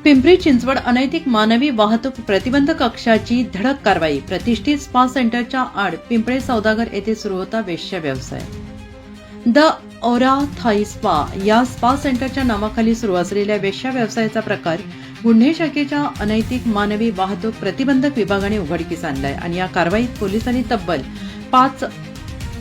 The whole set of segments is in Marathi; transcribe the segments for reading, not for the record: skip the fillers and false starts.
पिंपरी चिंचवड अनैतिक मानवी वाहतूक प्रतिबंधक कक्षाची धडक कारवाई. प्रतिष्ठित स्पा सेंटरच्या आड पिंपळे सौदागर येथे सुरू होता वेश्या व्यवसाय. द ओरा थाई स्पा या स्पा सेंटरच्या नावाखाली सुरू असलेल्या वेश्या व्यवसायाचा प्रकार गुन्हे शाखेच्या अनैतिक मानवी वाहतूक प्रतिबंधक विभागाने उघडकीस आणलाय आणि या कारवाईत पोलिसांनी तब्बल 5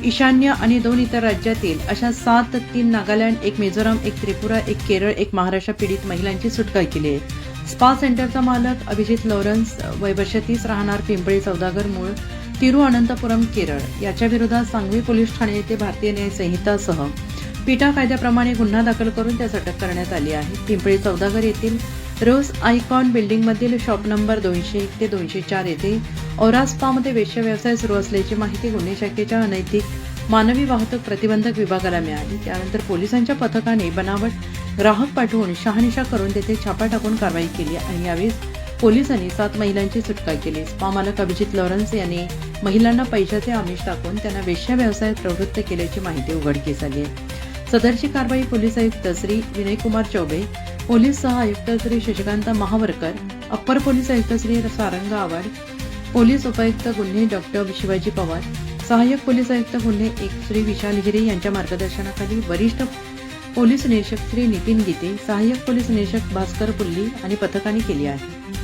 ईशान्य आणि 2 इतर राज्यातील अशा 7, 3 नागालँड, 1 मिझोराम, 1 त्रिपुरा, 1 केरळ, 1 महाराष्ट्र पीडित महिलांची सुटका केली आहे. स्पा सेंटरचा मालक अभिजित लॉरन्स, वय वर्ष 30, राहणार पिंपळे सौदागर, मूळ तिरुअनंतपुरम, केरळ, याच्या विरोधात सांगवी पोलीस ठाणे येथे भारतीय न्याय संहितासह पिटा कायद्याप्रमाणे गुन्हा दाखल करून त्यास अटक करण्यात आली आहे. पिंपळे सौदागर येथील रोज आयकॉन बिल्डिंगमधील शॉप नंबर 201 ते 204 येथे औरा स्पामध्ये वेश्या व्यवसाय सुरू असल्याची माहिती गुन्हे शाखेच्या अनैतिक मानवी वाहतूक प्रतिबंधक विभागाला मिळाली. त्यानंतर पोलिसांच्या पथकाने बनावट ग्राहक पाठवून शहानिशा करून तेथे छापा टाकून कारवाई केली आणि यावेळी पोलिसांनी 7 महिलांची सुटका केली. स्पा मालक अभिजित लॉरन्स यांनी महिलांना पैशाचे आमिष टाकून त्यांना वेश्या व्यवसायात प्रवृत्त केल्याची माहिती उघडकीस आली आहे. सदरची कारवाई पोलीस आयुक्त श्री विनयकुमार चौबे, पोलीस सह आयुक्त श्री शशिकांत महावरकर, अप्पर पोलीस आयुक्त श्री सारंग आवाड, पोलीस उपायुक्त गुन्हे डॉक्टर शिवाजी पवार, सहाय्यक पोलीस आयुक्त गुन्हे 1 श्री विशाल हिरे यांच्या मार्गदर्शनाखाली वरिष्ठ पोलीस निरीक्षक श्री नितीन गीते, सहाय्यक पोलीस निरीक्षक भास्कर पुल्ली आणि पथकाने केली आहे.